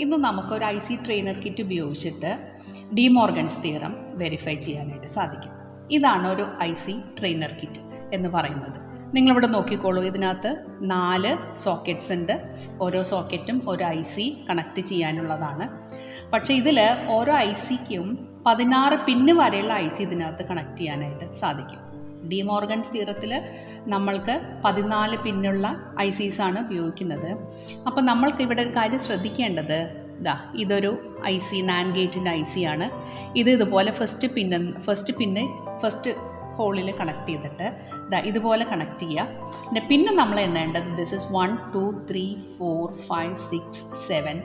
ഇന്ന് നമുക്കൊരു I C trainer kit ഉപയോഗിച്ചിട്ട് ഡിമോർഗൻസ് തിയറം വെരിഫൈ ചെയ്യാനായിട്ട് സാധിക്കും. ഇതാണ് ഒരു ഐ സി ട്രെയിനർ കിറ്റ് എന്ന് പറയുന്നത്. നിങ്ങളിവിടെ നോക്കിക്കോളൂ, ഇതിനകത്ത് 4 സോക്കറ്റ്സ് ഉണ്ട്. ഓരോ സോക്കറ്റും ഒരു ഐ സി കണക്ട് ചെയ്യാനുള്ളതാണ്. പക്ഷേ ഇതിൽ ഓരോ ഐ സിക്കും 16 പിന്ന് വരെയുള്ള ഐ സി ഇതിനകത്ത് കണക്ട് ചെയ്യാനായിട്ട് സാധിക്കും. ഡിമോർഗൻസ് തിയറത്തിൽ നമ്മൾക്ക് 14 പിന്നുള്ള ഐ സീസാണ് ഉപയോഗിക്കുന്നത്. അപ്പോൾ നമ്മൾക്ക് ഇവിടെ ഒരു കാര്യം ശ്രദ്ധിക്കേണ്ടത്, ഇതൊരു ഐ സി നാൻഡ് ഗേറ്റിൻ്റെ ഐ സി ആണ്. ഇതുപോലെ ഫസ്റ്റ് ഹോളിൽ കണക്ട് ചെയ്തിട്ട് ഇതുപോലെ കണക്ട് ചെയ്യുക. പിന്നെ നമ്മൾ എണ്ണേണ്ടത് ദിസ് ഇസ് 1 2 3 4 5 6 7.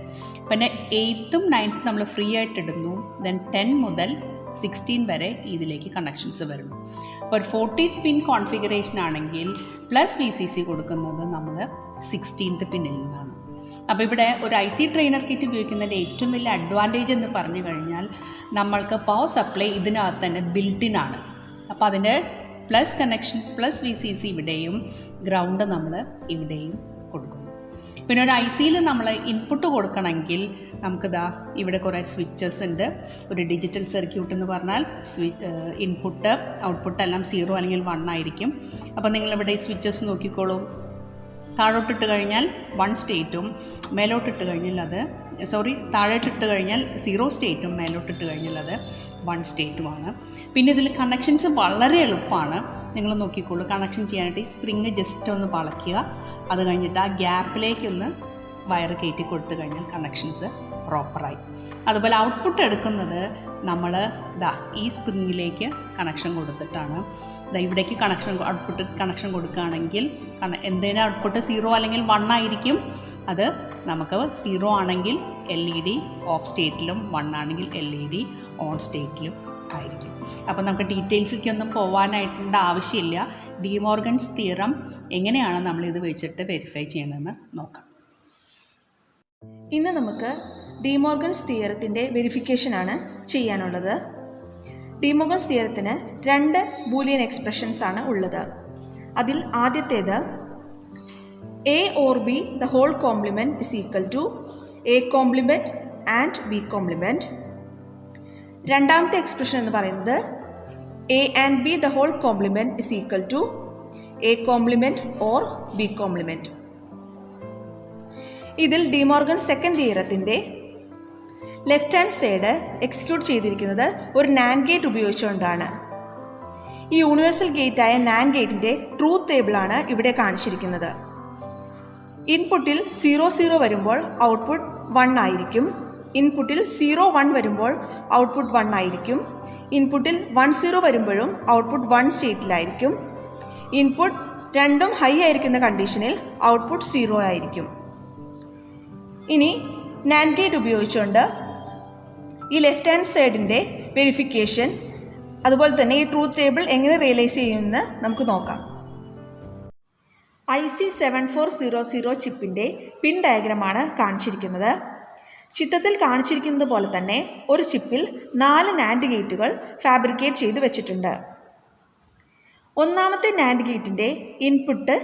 പിന്നെ 8th 9th നമ്മൾ ഫ്രീ ആയിട്ട് ഇടുന്നു. ദെൻ 10 മുതൽ 16 വരെ ഇതിലേക്ക് കണക്ഷൻസ് വരുന്നു. അപ്പോൾ ഒരു 14 പിൻ കോൺഫിഗറേഷൻ ആണെങ്കിൽ പ്ലസ് VCC കൊടുക്കുന്നത് നമ്മൾ 16th പിന്നിൽ നിന്നാണ്. അപ്പോൾ ഇവിടെ ഒരു ഐ സി ട്രെയിനർ കിറ്റ് ഉപയോഗിക്കുന്നതിൻ്റെ ഏറ്റവും വലിയ അഡ്വാൻറ്റേജ് എന്ന് പറഞ്ഞു കഴിഞ്ഞാൽ നമ്മൾക്ക് പവർ സപ്ലൈ ഇതിനകത്ത് തന്നെ ബിൽട്ടിനാണ്. അപ്പോൾ അതിൻ്റെ പ്ലസ് കണക്ഷൻ പ്ലസ് VCC ഇവിടെയും ഗ്രൗണ്ട് നമ്മൾ ഇവിടെയും കൊടുക്കുന്നു. പിന്നെ ഒരു ഐ സിയിൽ നമ്മൾ ഇൻപുട്ട് കൊടുക്കണമെങ്കിൽ നമുക്കിതാ ഇവിടെ കുറേ സ്വിച്ചസ് ഉണ്ട്. ഒരു ഡിജിറ്റൽ സർക്യൂട്ട് എന്ന് പറഞ്ഞാൽ ഇൻപുട്ട് ഔട്ട്പുട്ട് എല്ലാം 0 അല്ലെങ്കിൽ 1 ആയിരിക്കും. അപ്പോൾ നിങ്ങളിവിടെ ഈ സ്വിച്ചസ് നോക്കിക്കോളൂ. താഴോട്ടിട്ട് കഴിഞ്ഞാൽ 1 സ്റ്റേറ്റും മേലോട്ടിട്ട് കഴിഞ്ഞാൽ താഴോട്ടിട്ട് കഴിഞ്ഞാൽ 0 സ്റ്റേറ്റും മേലോട്ടിട്ട് കഴിഞ്ഞാൽ അത് 1 സ്റ്റേറ്റുമാണ്. പിന്നെ ഇതിൽ കണക്ഷൻസ് വളരെ എളുപ്പമാണ്. നിങ്ങൾ നോക്കിക്കോളൂ, കണക്ഷൻ ചെയ്യാനായിട്ട് ഈ സ്പ്രിങ് ജസ്റ്റ് ഒന്ന് വളയ്ക്കുക. അത് കഴിഞ്ഞിട്ട് ആ ഗ്യാപ്പിലേക്കൊന്ന് വയർ കയറ്റി കൊടുത്തു കഴിഞ്ഞാൽ കണക്ഷൻസ് പ്രോപ്പറായി. അതുപോലെ ഔട്ട്പുട്ട് എടുക്കുന്നത് നമ്മൾ ഈ സ്പ്രിങ്ങിലേക്ക് കണക്ഷൻ കൊടുത്തിട്ടാണ്. ഇവിടേക്ക് ഔട്ട്പുട്ട് കണക്ഷൻ കൊടുക്കുകയാണെങ്കിൽ എന്തിനാ ഔട്ട്പുട്ട് 0 അല്ലെങ്കിൽ 1 ആയിരിക്കും. അത് നമുക്ക് 0 ആണെങ്കിൽ LED ഓഫ് സ്റ്റേറ്റിലും 1 ആണെങ്കിൽ LED ഓൺ സ്റ്റേറ്റിലും ആയിരിക്കും. അപ്പോൾ നമുക്ക് ഡീറ്റെയിൽസിലേക്കൊന്നും പോകാനായിട്ടുള്ള ആവശ്യമില്ല. ഡിമോർഗൻസ് തിയറം എങ്ങനെയാണ് നമ്മളിത് വെച്ചിട്ട് വെരിഫൈ ചെയ്യണമെന്ന് നോക്കാം. ഇന്ന് നമുക്ക് ഡിമോർഗൻസ് തിയറത്തിൻ്റെ വെരിഫിക്കേഷനാണ് ചെയ്യാനുള്ളത്. ഡിമോർഗൻസ് തിയറത്തിന് 2 ബൂലിയൻ എക്സ്പ്രഷൻസ് ആണ് ഉള്ളത്. അതിൽ ആദ്യത്തേത് A or B the whole complement is equal to A complement and B complement. രണ്ടാമത്തെ എക്സ്പ്രഷൻ എന്ന് പറയുന്നത് A and B the whole complement is equal to A complement or B complement. ഇതിൽ De Morgan second തിയറത്തിൻ്റെ left hand side execute ചെയ്തിരിക്കുന്നത് ഒരു NAND gate ഉപയോഗിച്ചുകൊണ്ടാണ്. ഈ universal ഗേറ്റായ നാൻഡ് ഗേറ്റിൻ്റെ ട്രൂത്ത് ടേബിളാണ് ഇവിടെ കാണിച്ചിരിക്കുന്നത്. ഇൻപുട്ടിൽ 0 വരുമ്പോൾ ഔട്ട്പുട്ട് 1 ആയിരിക്കും. ഇൻപുട്ടിൽ 1 വരുമ്പോൾ ഔട്ട്പുട്ട് 1 ആയിരിക്കും. ഇൻപുട്ടിൽ 10 വരുമ്പോഴും ഔട്ട്പുട്ട് 1 സ്റ്റേറ്റിലായിരിക്കും. ഇൻപുട്ട് രണ്ടും ഹൈ ആയിരിക്കുന്ന കണ്ടീഷനിൽ ഔട്ട്പുട്ട് 0 ആയിരിക്കും. ഇനി നാൻഡ് ഗേറ്റ് ഉപയോഗിച്ചുകൊണ്ട് ഈ ലെഫ്റ്റ് ഹാൻഡ് സൈഡിൻ്റെ വെരിഫിക്കേഷൻ അതുപോലെ തന്നെ ഈ ട്രൂത്ത് ടേബിൾ എങ്ങനെ റിയലൈസ് ചെയ്യുമെന്ന് നമുക്ക് നോക്കാം. IC 7400 ചിപ്പിൻ്റെ പിൻ ഡയഗ്രമാണ് കാണിച്ചിരിക്കുന്നത്. ചിത്രത്തിൽ കാണിച്ചിരിക്കുന്നത് പോലെ തന്നെ ഒരു ചിപ്പിൽ 4 നാൻഡ് ഗേറ്റുകൾ ഫാബ്രിക്കേറ്റ് ചെയ്ത് വെച്ചിട്ടുണ്ട്. ഒന്നാമത്തെ നാൻഡ് ഗേറ്റിൻ്റെ ഇൻപുട്ട്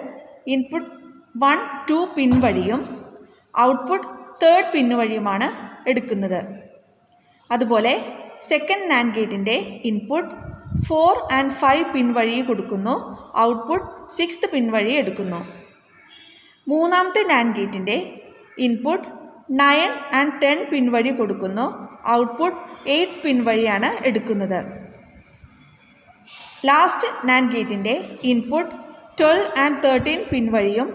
1 2 പിൻ വഴിയും ഔട്ട്പുട്ട് 3rd പിൻ വഴിയുമാണ് എടുക്കുന്നത്. അതുപോലെ സെക്കൻഡ് നാൻഡ് ഗേറ്റിൻ്റെ ഇൻപുട്ട് 4 and 5 പിൻ വഴി കൊടുക്കുന്നു. ഔട്ട്പുട്ട് 6th പിൻ വഴി എടുക്കുന്നു. മൂന്നാമത്തെ നാൻഡ് ഗേറ്റിൻ്റെ ഇൻപുട്ട് 9 and 10 പിൻ വഴി കൊടുക്കുന്നു. ഔട്ട്പുട്ട് 8 പിൻ വഴിയാണ് എടുക്കുന്നത്. ലാസ്റ്റ് നാൻഡ് ഗേറ്റിൻ്റെ ഇൻപുട്ട് 12 and 13 പിൻ വഴിയും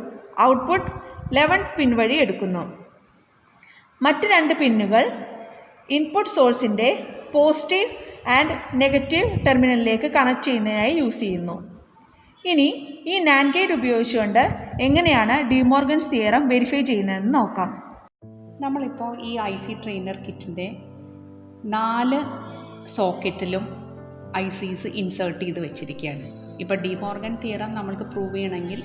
ഔട്ട്പുട്ട് 11th പിൻ വഴി എടുക്കുന്നു. മറ്റ് 2 പിന്നുകൾ ഇൻപുട്ട് സോഴ്സിൻ്റെ പോസിറ്റീവ് ആൻഡ് നെഗറ്റീവ് ടെർമിനലിലേക്ക് കണക്ട് ചെയ്യുന്നതിനായി യൂസ് ചെയ്യുന്നു. ഇനി ഈ നാൻഡ് ഗേറ്റ് ഉപയോഗിച്ചുകൊണ്ട് എങ്ങനെയാണ് ഡിമോർഗൻസ് തിയറം വെരിഫൈ ചെയ്യുന്നതെന്ന് നോക്കാം. നമ്മളിപ്പോൾ ഈ ഐ സി ട്രെയിനർ കിറ്റിൻ്റെ 4 സോക്കറ്റിലും ICs ഇൻസേർട്ട് ചെയ്ത് വെച്ചിരിക്കുകയാണ്. ഇപ്പോൾ ഡിമോർഗൻ തിയറം നമ്മൾക്ക് പ്രൂവ് ചെയ്യണമെങ്കിൽ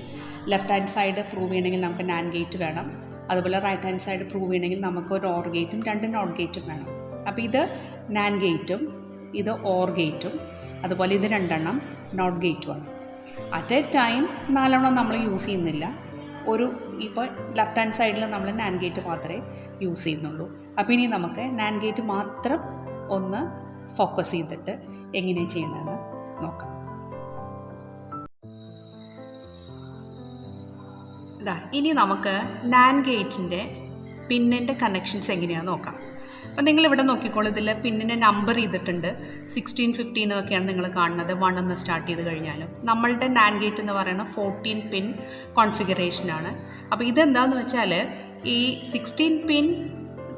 ലെഫ്റ്റ് ഹാൻഡ് സൈഡ് പ്രൂവ് ചെയ്യണമെങ്കിൽ നമുക്ക് നാൻഡ് ഗേറ്റ് വേണം. അതുപോലെ റൈറ്റ് ഹാൻഡ് സൈഡ് പ്രൂവ് ചെയ്യണമെങ്കിൽ നമുക്ക് ഒരു OR ഗേറ്റും 2 NOT ഗേറ്റും വേണം. അപ്പോൾ ഇത് നാൻഡ് ഗേറ്റും ഇത് OR ഗേറ്റും അതുപോലെ ഇത് 2 NOT ഗേറ്റുമാണ്. അറ്റ് എ ടൈം 4 നമ്മൾ യൂസ് ചെയ്യുന്നില്ല. ഇപ്പോൾ ലെഫ്റ്റ് ഹാൻഡ് സൈഡിൽ നമ്മൾ നാൻഡ് ഗേറ്റ് മാത്രമേ യൂസ് ചെയ്യുന്നുള്ളൂ. അപ്പോൾ ഇനി നമുക്ക് നാൻഡ് ഗേറ്റ് മാത്രം ഒന്ന് ഫോക്കസ് ചെയ്തിട്ട് എങ്ങനെയാണ് ചെയ്യണമെന്ന് നോക്കാം. ഇനി നമുക്ക് നാൻഡ് ഗേറ്റിൻ്റെ പിന്നിൻ്റെ കണക്ഷൻസ് എങ്ങനെയാണെന്ന് നോക്കാം. അപ്പോൾ നിങ്ങളിവിടെ നോക്കിക്കോളൂ, ഇതിൽ പിന്നിനെ നമ്പർ ചെയ്തിട്ടുണ്ട്. 16, 15 ഒക്കെയാണ് നിങ്ങൾ കാണുന്നത്. 1 എന്ന് സ്റ്റാർട്ട് ചെയ്ത് കഴിഞ്ഞാലും നമ്മളുടെ നാൻഡ് ഗേറ്റ് എന്ന് പറയുന്നത് 14 പിൻ കോൺഫിഗറേഷനാണ്. അപ്പോൾ ഇതെന്താണെന്ന് വെച്ചാൽ ഈ 16 പിൻ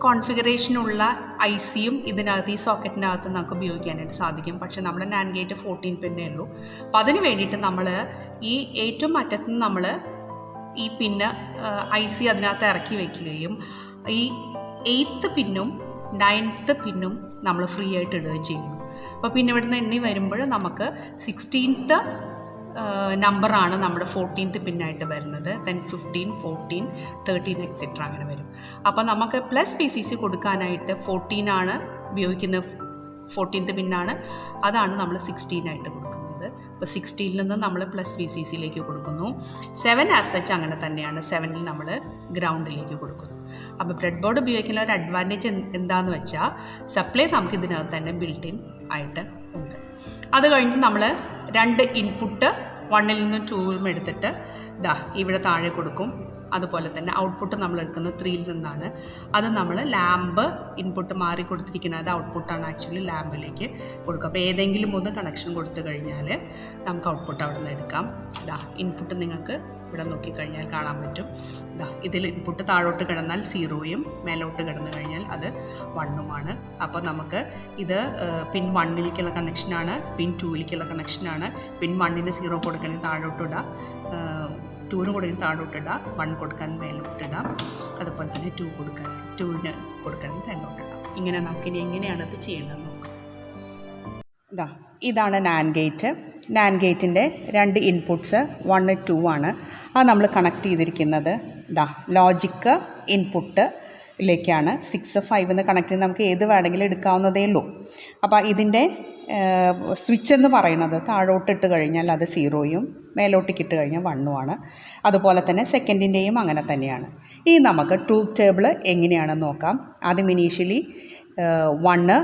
കോൺഫിഗറേഷനുള്ള ICയും ഇതിനകത്ത് ഈ സോക്കറ്റിനകത്ത് നമുക്ക് ഉപയോഗിക്കാനായിട്ട് സാധിക്കും. പക്ഷേ നമ്മുടെ നാൻഡ് ഗേറ്റ് 14 പിന്നേ ഉള്ളൂ. അപ്പോൾ അതിന് വേണ്ടിയിട്ട് നമ്മൾ ഈ ഏറ്റവും അറ്റത്ത് നിന്ന് നമ്മൾ ഈ പിന്ന് IC അതിനകത്ത് ഇറക്കി വയ്ക്കുകയും ഈ 8th പിന്നും 9th പിന്നും നമ്മൾ ഫ്രീ ആയിട്ട് ഇടുകയും ചെയ്യുന്നു. അപ്പോൾ പിന്നെ ഇവിടുന്ന് എണ്ണി വരുമ്പോൾ നമുക്ക് 16th നമ്പറാണ് നമ്മുടെ 14th പിന്നായിട്ട് വരുന്നത്. ദെൻ 15, 14, 13 എക്സെട്ര അങ്ങനെ വരും. അപ്പോൾ നമുക്ക് പ്ലസ് VCC കൊടുക്കാനായിട്ട് 14 ആണ് ഉപയോഗിക്കുന്നത്. 14th പിന്നാണ്, അതാണ് നമ്മൾ 16 ആയിട്ട് കൊടുക്കുന്നത്. അപ്പോൾ 16ൽ നിന്ന് നമ്മൾ പ്ലസ് VCCയിലേക്ക് കൊടുക്കുന്നു. 7 ആസ് സച്ച് അങ്ങനെ തന്നെയാണ്. 7ൽ നമ്മൾ ഗ്രൗണ്ടിലേക്ക് കൊടുക്കുന്നു. അപ്പോൾ ബ്രെഡ് ബോർഡ് ഉപയോഗിക്കുന്ന ഒരു അഡ്വാൻറ്റേജ് എന്താണെന്ന് വെച്ചാൽ സപ്ലൈ നമുക്ക് ഇതിനകത്ത് തന്നെ ബിൽറ്റ് ഇൻ ആയിട്ട് ഉണ്ട്. അത് കഴിഞ്ഞ് നമ്മൾ 2 ഇൻപുട്ട് 1ൽ നിന്നും 2ലും എടുത്തിട്ട് ഇവിടെ താഴെ കൊടുക്കും. അതുപോലെ തന്നെ ഔട്ട്പുട്ട് നമ്മൾ എടുക്കുന്നത് 3ൽ നിന്നാണ്. അത് നമ്മൾ ലാമ്പ് ഇൻപുട്ട് മാറി കൊടുത്തിരിക്കുന്നത് ഔട്ട്പുട്ടാണ് ആക്ച്വലി ലാമ്പിലേക്ക് കൊടുക്കുക. അപ്പോൾ ഏതെങ്കിലും ഒന്ന് കണക്ഷൻ കൊടുത്തു കഴിഞ്ഞാൽ നമുക്ക് ഔട്ട്പുട്ട് അവിടെ നിന്ന് എടുക്കാം. ഇൻപുട്ട് നിങ്ങൾക്ക് ഇവിടെ നോക്കിക്കഴിഞ്ഞാൽ കാണാൻ പറ്റും. ഇതിൽ ഇൻപുട്ട് താഴോട്ട് കിടന്നാൽ 0യും മേലോട്ട് കിടന്നു കഴിഞ്ഞാൽ അത് 1ഉമാണ്. അപ്പോൾ നമുക്ക് ഇത് പിൻ 1ലേക്കുള്ള കണക്ഷനാണ്, പിൻ 2ലേക്കുള്ള കണക്ഷനാണ്. പിൻ 1ന് 0 കൊടുക്കണമെങ്കിൽ താഴോട്ടിടാം, 2ന് കൊടുക്കാൻ താഴോട്ടിടാം, 1 കൊടുക്കാൻ മേലോട്ടിടാം. അതുപോലെ തന്നെ 2ന് കൊടുക്കാൻ മേലോട്ടിടാം. ഇങ്ങനെ നമുക്കിനി എങ്ങനെയാണ് ഇത് ചെയ്യേണ്ടത് നോക്കാം. ഇതാണ് നാൻഡ് ഗേറ്റ്. നാൻഡ് ഗേറ്റിൻ്റെ 2 ഇൻപുട്ട്സ് 1, 2 ആണ്. അത് നമ്മൾ കണക്ട് ചെയ്തിരിക്കുന്നത് ലോജിക്ക് ഇൻപുട്ടിലേക്കാണ്. 6, 5 എന്ന് കണക്ട് ചെയ്ത് നമുക്ക് ഏത് വേണമെങ്കിലും എടുക്കാവുന്നതേ ഉള്ളൂ. അപ്പോൾ ഇതിൻ്റെ സ്വിച്ച് എന്ന് പറയുന്നത് താഴോട്ടിട്ട് കഴിഞ്ഞാൽ അത് 0യും മേലോട്ടേക്ക് ഇട്ട് കഴിഞ്ഞാൽ 1ഉമാണ്. അതുപോലെ തന്നെ സെക്കൻഡിൻ്റെയും അങ്ങനെ തന്നെയാണ്. ഇനി നമുക്ക് ട്രൂത്ത് ടേബിൾ എങ്ങനെയാണെന്ന് നോക്കാം. ആദ്യം ഇനീഷ്യലി 1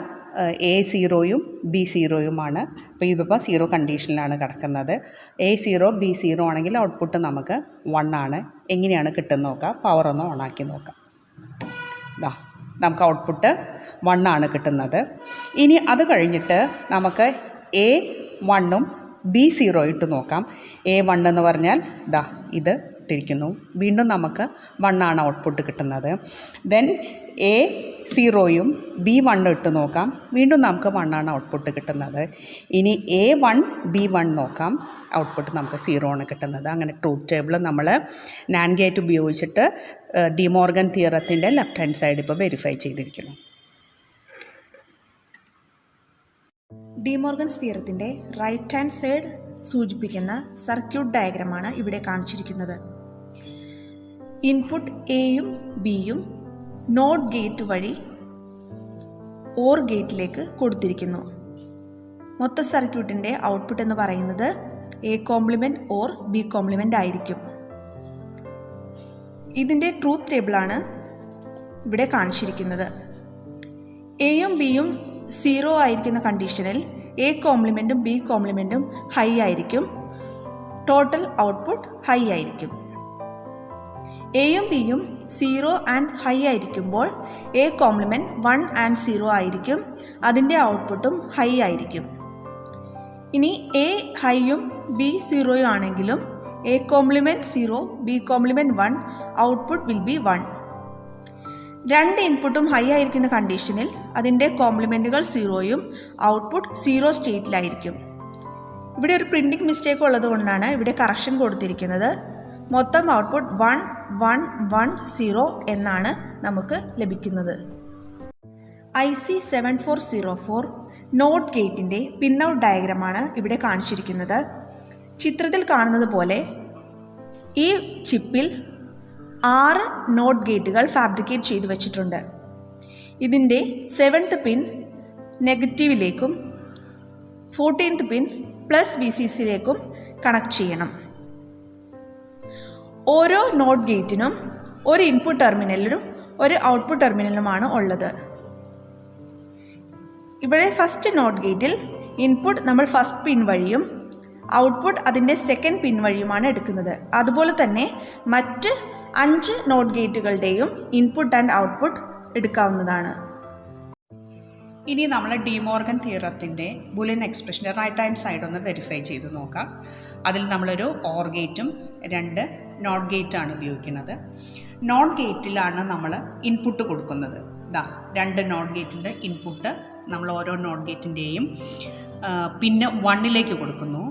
A0യും B0യുമാണ്. അപ്പോൾ ഇതിപ്പോൾ 0 കണ്ടീഷനിലാണ് കിടക്കുന്നത്. A0 B0 ആണെങ്കിൽ ഔട്ട്പുട്ട് നമുക്ക് 1 ആണ്. എങ്ങനെയാണ് കിട്ടുന്നത് നോക്കാം. പവർ ഒന്ന് ഓണാക്കി നോക്കാം. നമുക്ക് ഔട്ട്പുട്ട് 1 ആണ് കിട്ടുന്നത്. ഇനി അത് കഴിഞ്ഞിട്ട് നമുക്ക് A1ഉം B0 ഇട്ട് നോക്കാം. A1 എന്ന് പറഞ്ഞാൽ ഇത് ഇട്ടിരിക്കുന്നു. വീണ്ടും നമുക്ക് 1 ആണ് ഔട്ട്പുട്ട് കിട്ടുന്നത്. ദെൻ A0യും B1 ഇട്ട് നോക്കാം. വീണ്ടും നമുക്ക് 1 ആണ് ഔട്ട്പുട്ട് കിട്ടുന്നത്. ഇനി A1 B1 നോക്കാം. ഔട്ട്പുട്ട് നമുക്ക് 0 ആണ് കിട്ടുന്നത്. അങ്ങനെ ട്രൂത്ത് ടേബിൾ നമ്മൾ നാൻഡ് ഗേറ്റ് ഉപയോഗിച്ചിട്ട് ഡി മോർഗൻ തിയറത്തിൻ്റെ ലെഫ്റ്റ് ഹാൻഡ് സൈഡ് ഇപ്പോൾ വെരിഫൈ ചെയ്തിരിക്കുന്നു. ഡി മോർഗൻസ് തിയറത്തിൻ്റെ റൈറ്റ് ഹാൻഡ് സൈഡ് സൂചിപ്പിക്കുന്ന സർക്യൂട്ട് ഡയഗ്രമാണ് ഇവിടെ കാണിച്ചിരിക്കുന്നത്. ഇൻപുട്ട് എയും ബിയും നോട്ട് ഗേറ്റ് വഴി ഓർ ഗേറ്റിലേക്ക് കൊടുത്തിരിക്കുന്നു. മൊത്ത സർക്യൂട്ടിൻ്റെ ഔട്ട്പുട്ട് എന്ന് പറയുന്നത് A compliment or B compliment ആയിരിക്കും. ഇതിൻ്റെ ട്രൂത്ത് ടേബിളാണ് ഇവിടെ കാണിച്ചിരിക്കുന്നത്. എയും ബിയും 0 ആയിരിക്കുന്ന കണ്ടീഷനിൽ എ കോംപ്ലിമെൻറ്റും ബി കോംപ്ലിമെൻറ്റും ഹൈ ആയിരിക്കും. ടോട്ടൽ ഔട്ട്പുട്ട് ഹൈ ആയിരിക്കും. എയും ബിയും 0 ആൻഡ് ഹൈ ആയിരിക്കുമ്പോൾ എ കോംപ്ലിമെൻറ്റ് 1 ആൻഡ് 0 ആയിരിക്കും. അതിൻ്റെ ഔട്ട്പുട്ടും ഹൈ ആയിരിക്കും. ഇനി എ ഹൈയും ബി 0 ആണെങ്കിലും A compliment 0 B compliment 1 output will be 1. 2 ഇൻപുട്ടും ഹൈ ആയിരിക്കുന്ന കണ്ടീഷനിൽ അതിൻ്റെ കോംപ്ലിമെൻറ്റുകൾ 0യും ഔട്ട്പുട്ട് 0 സ്റ്റേറ്റിലായിരിക്കും. ഇവിടെ ഒരു പ്രിൻറ്റിംഗ് മിസ്റ്റേക്ക് ഉള്ളത് കൊണ്ടാണ് ഇവിടെ കറക്ഷൻ കൊടുത്തിരിക്കുന്നത്. മൊത്തം ഔട്ട്പുട്ട് 1, 1, 1, 0 എന്നാണ് നമുക്ക് ലഭിക്കുന്നത്. IC 7404 നോട്ട് ഗേറ്റിൻ്റെ പിൻ ഔട്ട് ഡയഗ്രമാണ് ഇവിടെ കാണിച്ചിരിക്കുന്നത്. ചിത്രത്തിൽ കാണുന്നത് പോലെ ഈ ചിപ്പിൽ 6 നോട്ട് ഗേറ്റുകൾ ഫാബ്രിക്കേറ്റ് ചെയ്തു വച്ചിട്ടുണ്ട്. ഇതിൻ്റെ 7th പിൻ നെഗറ്റീവിലേക്കും 14th പിൻ പ്ലസ് VCCയിലേക്കും കണക്ട് ചെയ്യണം. ഓരോ നോട്ട് ഗേറ്റിനും ഒരു ഇൻപുട്ട് ടെർമിനലിലും ഒരു ഔട്ട്പുട്ട് ടെർമിനലുമാണ് ഉള്ളത്. ഇവിടെ ഫസ്റ്റ് നോട്ട് ഗേറ്റിൽ ഇൻപുട്ട് നമ്മൾ ഫസ്റ്റ് പിൻ വഴിയും ഔട്ട്പുട്ട് അതിൻ്റെ സെക്കൻഡ് പിൻ വഴിയുമാണ് എടുക്കുന്നത്. അതുപോലെ തന്നെ മറ്റ് 5 നോട്ട് ഗേറ്റുകളുടെയും ഇൻപുട്ട് ആൻഡ് ഔട്ട്പുട്ട് എടുക്കാവുന്നതാണ്. ഇനി നമ്മൾ ഡിമോർഗൻ തിയറത്തിൻ്റെ ബുലിയൻ എക്സ്പ്രഷൻ്റെ റൈറ്റ് ഹാൻഡ് സൈഡ് ഒന്ന് വെരിഫൈ ചെയ്ത് നോക്കാം. അതിൽ നമ്മളൊരു ഓർ ഗേറ്റും 2 നോട്ട് ഗേറ്റാണ് ഉപയോഗിക്കുന്നത്. നോട്ട് ഗേറ്റിലാണ് നമ്മൾ ഇൻപുട്ട് കൊടുക്കുന്നത്. 2 നോട്ട് ഗേറ്റിൻ്റെ ഇൻപുട്ട് നമ്മൾ ഓരോ നോട്ട് ഗേറ്റിൻ്റെയും പിന്നെ 1ലേക്ക് കൊടുക്കുന്നു.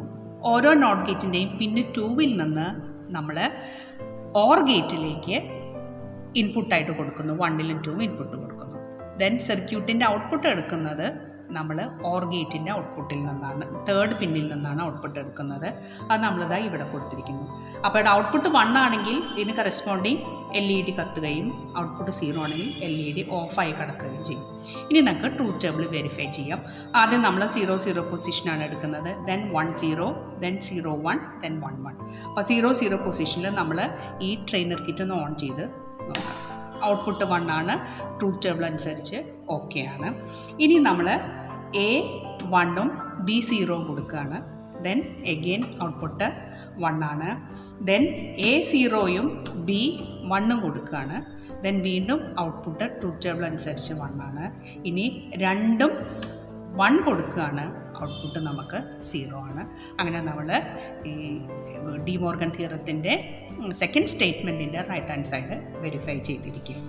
ഓരോ നോട്ട് ഗേറ്റിൻ്റെയും പിന്നെ 2വിൽ നിന്ന് നമ്മൾ ഓർ ഗേറ്റിലേക്ക് ഇൻപുട്ടായിട്ട് കൊടുക്കുന്നു. 1ലും 2 ഇൻപുട്ട് കൊടുക്കുന്നു. ദെൻ സർക്യൂട്ടിൻ്റെ ഔട്ട്പുട്ട് എടുക്കുന്നത് നമ്മൾ ഓർ ഗേറ്റിൻ്റെ ഔട്ട്പുട്ടിൽ നിന്നാണ്, 3rd പിന്നിൽ നിന്നാണ് ഔട്ട്പുട്ട് എടുക്കുന്നത്. അത് നമ്മളിതാ ഇവിടെ കൊടുത്തിരിക്കുന്നു. അപ്പോൾ ഇവിടെ ഔട്ട്പുട്ട് 1 ആണെങ്കിൽ ഇതിന് കറസ്പോണ്ടിങ് LED കത്തുകയും ഔട്ട്പുട്ട് 0 ആണെങ്കിൽ LED ഓഫായി കിടക്കുകയും ചെയ്യും. ഇനി നമുക്ക് ട്രൂത്ത് ടേബിൾ വെരിഫൈ ചെയ്യാം. ആദ്യം നമ്മൾ 0 0 പൊസിഷനാണ് എടുക്കുന്നത്. Then 1 0, then 0 1, then 1 1. അപ്പോൾ 0 0 പൊസിഷനിൽ നമ്മൾ ഈ ട്രെയിനർ കിറ്റ് ഒന്ന് ഓൺ ചെയ്ത് നോക്കാം. ഔട്ട്പുട്ട് 1 ആണ്. ട്രൂത്ത് ടേബിൾ അനുസരിച്ച് ഓക്കെ ആണ്. ഇനി നമ്മൾ A1ഉം B0 കൊടുക്കുകയാണ്. ദെൻ എഗെയിൻ ഔട്ട്പുട്ട് 1 ആണ്. ദെൻ A0യും B1ഉം കൊടുക്കുകയാണ്. ദെൻ വീണ്ടും ഔട്ട്പുട്ട് ട്രൂത്ത് ടേബിൾ അനുസരിച്ച് 1 ആണ്. ഇനി 2ഉം 1 കൊടുക്കുകയാണ്. ഔട്ട്പുട്ട് നമുക്ക് 0 ആണ്. അങ്ങനെ നമ്മൾ ഈ ഡിമോർഗൻ തിയറത്തിൻ്റെ സെക്കൻഡ് സ്റ്റേറ്റ്മെൻറ്റിൻ്റെ റൈറ്റ് ഹാൻഡ് സൈഡ് വെരിഫൈ ചെയ്തിരിക്കുക.